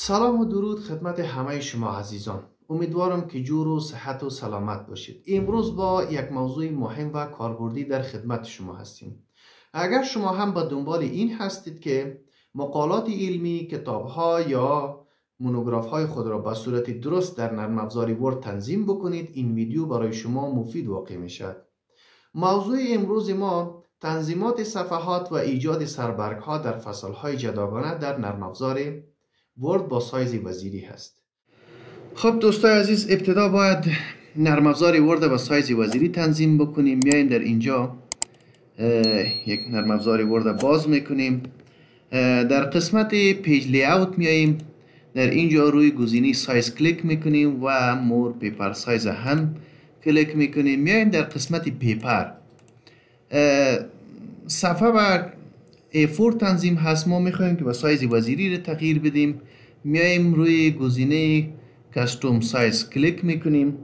سلام و درود خدمت همه شما عزیزان. امیدوارم که جور و صحت و سلامت باشید. امروز با یک موضوع مهم و کاربردی در خدمت شما هستیم. اگر شما هم به دنبال این هستید که مقالات علمی، کتاب‌ها یا مونوگراف‌های خود را به صورت درست در نرم افزار ورد تنظیم بکنید، این ویدیو برای شما مفید واقع می‌شود. موضوع امروز ما تنظیمات صفحات و ایجاد سربرگ‌ها در فصل‌های جداگانه در نرم افزار ورد با سایز وزیری هست. خب دوستای عزیز، ابتدا باید نرم افزار ورد با سایز وزیری تنظیم بکنیم. میایم در اینجا یک نرم افزار ورد باز میکنیم. در قسمت پیج لیاوت میاییم. در اینجا روی گزینه سایز کلیک میکنیم و مور پیپر سایز هم کلیک میکنیم. میایم در قسمت پیپر. صفحه و A4 تنظیم هست. ما میخوایم که با سایز وزیری رو تغییر بدیم. میایم روی گزینه کاستوم سایز کلیک میکنیم.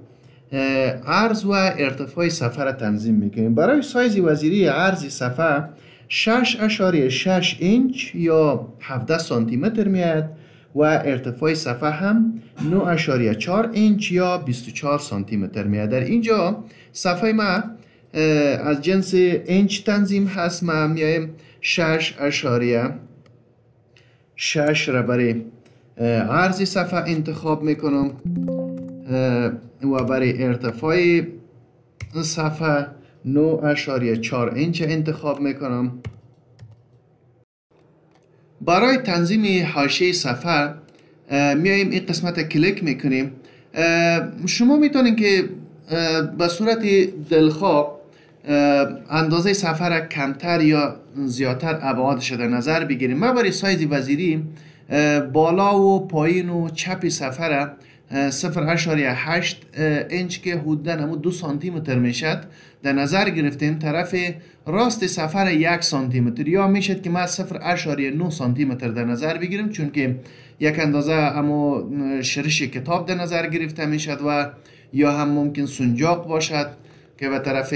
عرض و ارتفاع صفحه را تنظیم میکنیم. برای سایز وزیری عرض صفحه 6.6 اینچ یا 17 سانتی متر میاد و ارتفاع صفحه هم 9.4 اینچ یا 24 سانتی متر میاد. در اینجا صفحه ما از جنس اینچ تنظیم هست. ما میایم 6.6 را برای عرض صفحه انتخاب میکنم و برای ارتفاع صفحه 9.4 اینچ انتخاب میکنم. برای تنظیم حاشیه صفحه میایم این قسمت کلیک میکنیم. شما میتونید که به صورت دلخواه اندازه صفحه را کمتر یا زیادتر ابعادش در نظر بگیریم. ما برای سایز وزیری بالا و پایین و چپ صفحه را 0.8 اینچ که حدوداً 2 سانتی متر میشد در نظر گرفتیم. طرف راست صفحه را 1 سانتی متر یا میشد که ما 0.9 سانتی متر در نظر بگیریم، چون که یک اندازه اما شرش کتاب در نظر گرفته میشد و یا هم ممکن سنجاق باشد که به طرف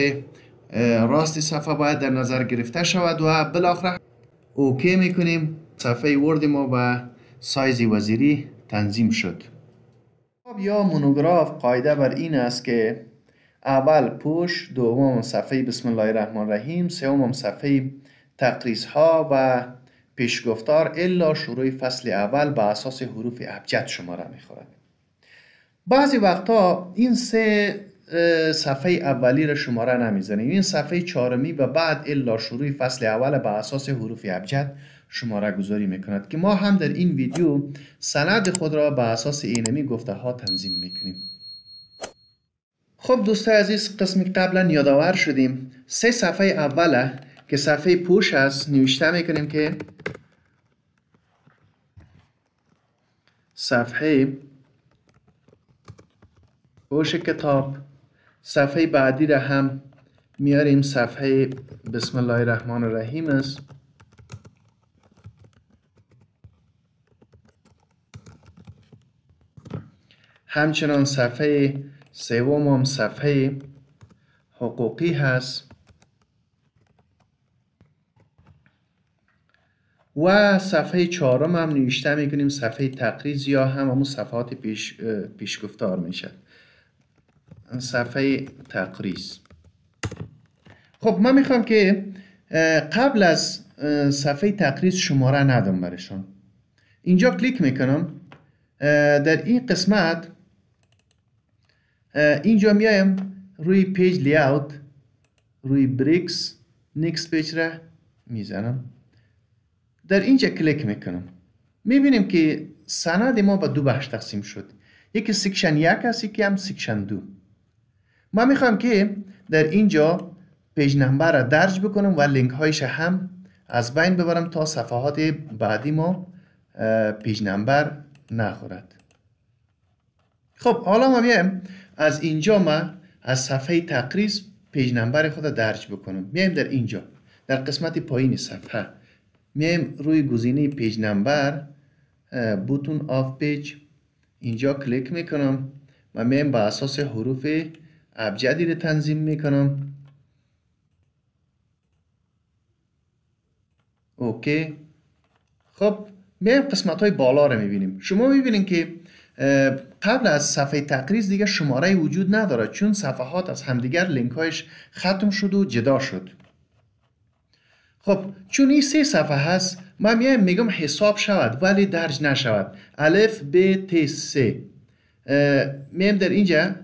راست صفحه باید در نظر گرفته شود و بالاخره اوکی میکنیم. صفحه ورد ما به سایز وزیری تنظیم شد. یا مونوگراف قاعده بر این است که اول پوش، دوم صفحه بسم الله الرحمن الرحیم، سوم صفحه تقریض ها و پیشگفتار الا شروع فصل اول به اساس حروف ابجد شماره میخورد. بعضی وقتا این سه صفحه اولی را شماره نمیزنیم. این صفحه چهارمی و بعد الا شروع فصل اول به اساس حروف ابجد شماره گذاری میکند که ما هم در این ویدیو سند خود را به اساس اینمی گفته ها تنظیم میکنیم. خب دوستای عزیز، قسمی قبلا یادآور شدیم. سه صفحه اوله که صفحه پوش است نوشته میکنیم که صفحه پوش کتاب. صفحه بعدی را هم میاریم صفحه بسم الله الرحمن الرحیم است. همچنان صفحه سوم هم صفحه حقوقی هست و صفحه چهارم هم نوشته میکنیم صفحه تقریض یا همون صفحات پیشگفتار میشد، صفحه تقریض. خب من میخوام که قبل از صفحه تقریض شماره ندم برشان. اینجا کلیک میکنم. در این قسمت اینجا میایم روی پیج لیاوت، روی بریکس نیکست پیج را میزنم. در اینجا کلیک میکنم. میبینیم که سند ما به دو بخش تقسیم شد. یکی سیکشن 1 است، یکی هم سیکشن 2. ما میخوام که در اینجا پیج نمبر را درج بکنم و لینک هایش هم از بین ببرم تا صفحات بعدی ما پیج نمبر نخورد. خب حالا ما میایم از اینجا ما از صفحه تقریض پیج نمبر خود درج بکنم. میایم در اینجا در قسمت پایین صفحه میایم روی گزینه پیج نمبر، بوتون آف پیج، اینجا کلیک میکنم و میایم با اساس حروف ابجدی رو تنظیم میکنم. اوکی. خب میایم قسمت های بالا رو میبینیم. شما میبینید که قبل از صفحه تقریض دیگه شماره وجود نداره، چون صفحات از همدیگر لینک هایش ختم شد و جدا شد. خب چون این 3 صفحه هست، من میگم حساب شود ولی درج نشود. الف ب ت س. میایم در اینجا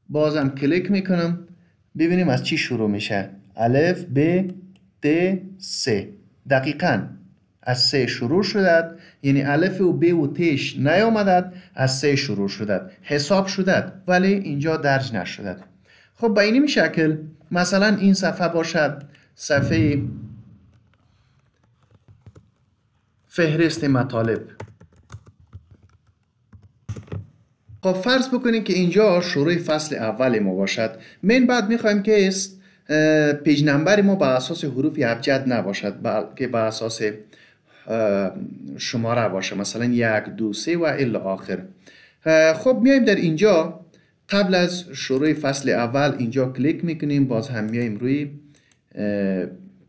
بازم کلیک میکنم، ببینیم از چی شروع میشه. الف ب ت س. دقیقاً از 3 شروع شدد، یعنی الف و ب و تش نیامدد، از 3 شروع شدد، حساب شدد ولی اینجا درج نشدد. خب به این شکل مثلا این صفحه باشد صفحه فهرست مطالب. خب فرض بکنیم که اینجا شروع فصل اول ما باشد. من بعد میخوایم که پیج نمبر ما به اساس حروف ابجد نباشد، بلکه به اساس شماره باشه، مثلا 1 2 3 و الی آخر. خب میایم در اینجا قبل از شروع فصل اول اینجا کلیک میکنیم، باز هم میایم روی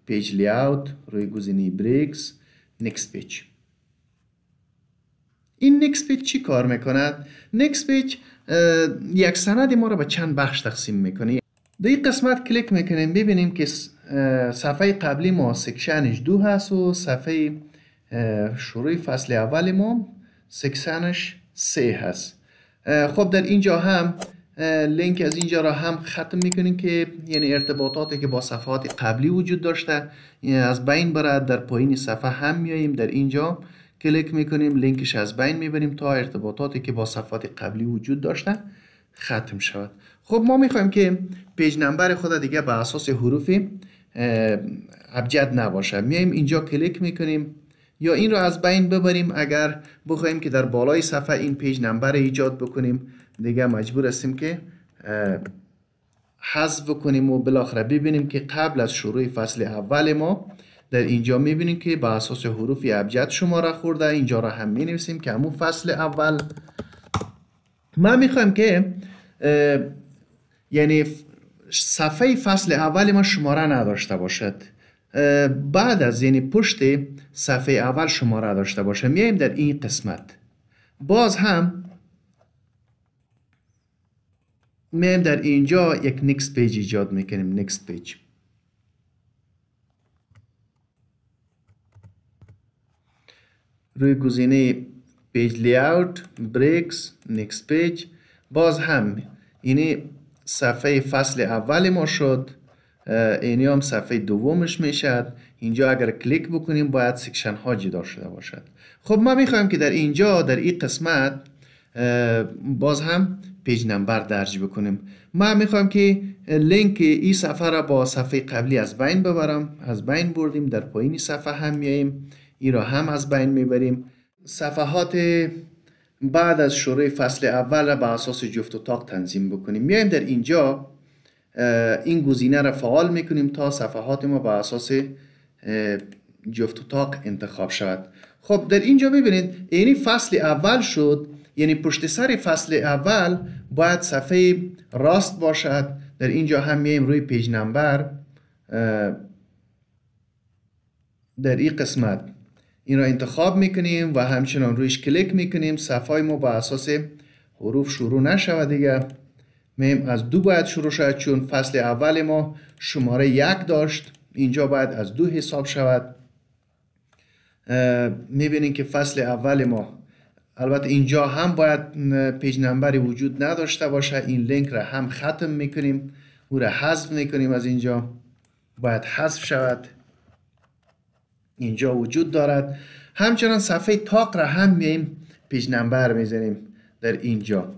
پیج لیاوت، روی گزینه بریکس، نیکست پیج. این نیکست پیج چی کار میکند؟ نیکست پیج یک سند ما را به چند بخش تقسیم میکنه. در این قسمت کلیک میکنیم، ببینیم که صفحه قبلی ما سکشنش 2 هست و صفحه شروع فصل اول ما سکشنش 3 هست. خب در اینجا هم لینک از اینجا را هم ختم میکنیم که یعنی ارتباطاتی که با صفحات قبلی وجود داشته از بین برد. در پایین صفحه هم میاییم در اینجا کلیک میکنیم، لینکش از بین میبریم تا ارتباطاتی که با صفحات قبلی وجود داشته ختم شود. خب ما میخوایم که پیج نمبر خود دیگه به اساس حروف ابجد نباشه. میایم اینجا کلیک میکنیم، یا این رو از بین ببریم. اگر بخوایم که در بالای صفحه این پیج نمبر ایجاد بکنیم دیگه مجبور هستیم که حذف کنیم و بالاخره ببینیم که قبل از شروع فصل اول ما در اینجا میبینیم که به اساس حروف ابجد شماره خورده. اینجا را هم مینویسیم که همون فصل اول. ما میخوایم که یعنی صفحه فصل اول ما شماره نداشته باشد، بعد از یعنی پشت صفحه اول شماره داشته باشه. میایم در این قسمت باز هم میایم در اینجا یک نیکست پیج ایجاد میکنیم. نیکست پیج روی گزینه پیج لیاوت، بریکس، نیکست پیج. باز هم اینی صفحه فصل اول ما شد، اینی هم صفحه دومش میشد. اینجا اگر کلیک بکنیم باید سکشن ها جدا شده باشد. خب ما میخوایم که در اینجا در این قسمت باز هم پیج نمبر درج بکنیم. ما میخوایم که لینک این صفحه را با صفحه قبلی از بین ببرم. از بین بردیم، در پایین صفحه هم میاییم این را هم از بین میبریم. صفحات بعد از شروع فصل اول را به اساس جفت و طاق تنظیم بکنیم. میایم در اینجا این گزینه را فعال میکنیم تا صفحات ما به اساس جفت و طاق انتخاب شود. خب در اینجا ببینید یعنی فصل اول شد، یعنی پشت سر فصل اول باید صفحه راست باشد. در اینجا هم میایم روی پیج نمبر، در این قسمت این را انتخاب میکنیم و همچنان رویش کلیک میکنیم. صفحه ما با اساس حروف شروع نشود دیگه. میایم از 2 باید شروع شود، چون فصل اول ما شماره 1 داشت، اینجا باید از 2 حساب شود. میبینیم که فصل اول ما البته اینجا هم باید پیج نمبری وجود نداشته باشه. این لینک را هم ختم میکنیم، او را حذف میکنیم. از اینجا باید حذف شود، اینجا وجود دارد. همچنان صفحه طاق را هم میایم پیج نمبر میزنیم در اینجا.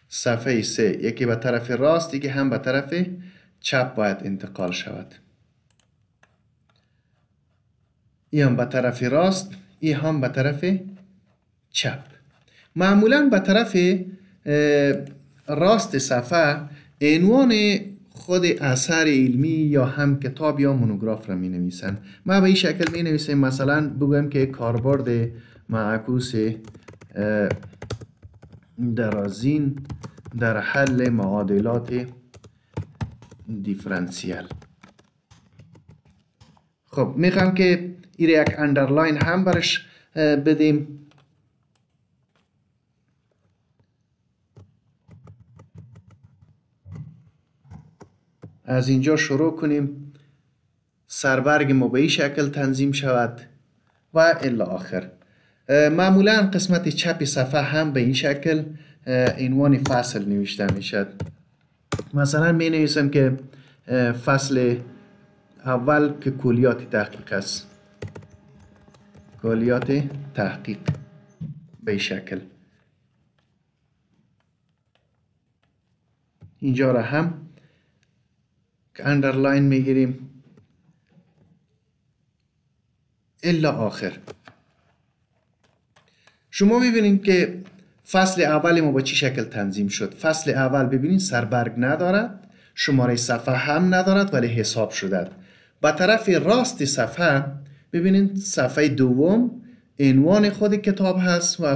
صفحه 3 یکی به طرف راست، یکی هم به طرف چپ باید انتقال شود. این هم به طرف راست، این هم به طرف چپ. معمولا به طرف راست صفحه عنوان خود اثر علمی یا هم کتاب یا مونوگراف را می نویسن. ما به این شکل می نویسیم، مثلا بگویم که کاربرد معکوس درازین در حل معادلات دیفرانسیل. خب میخوام که این یک اندرلاین هم برش بدیم. از اینجا شروع کنیم سربرگ ما به این شکل تنظیم شود و الی آخر. معمولا قسمت چپ صفحه هم به این شکل عنوان فصل نوشته میشد. مثلا می نویسم که فصل اول که کلیات تحقیق است، کلیات تحقیق به این شکل. اینجا را هم که اندرلاین میگیریم الا آخر. شما ببینید که فصل اول ما با چه شکل تنظیم شد. فصل اول ببینید سربرگ ندارد، شماره صفحه هم ندارد ولی حساب شده. با طرف راست صفحه ببینید صفحه دوم عنوان خود کتاب هست و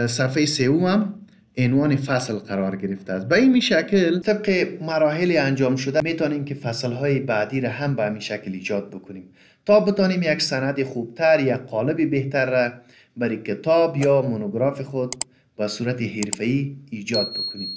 صفحه سوم هم عنوان فصل قرار گرفته است. به این شکل طبق مراحل انجام شده میتونیم که فصلهای بعدی را هم به این شکل ایجاد بکنیم تا بتانیم یک سند خوبتر، یک قالب بهتر را برای کتاب یا مونوگراف خود به صورت حرفه‌ای ایجاد بکنیم.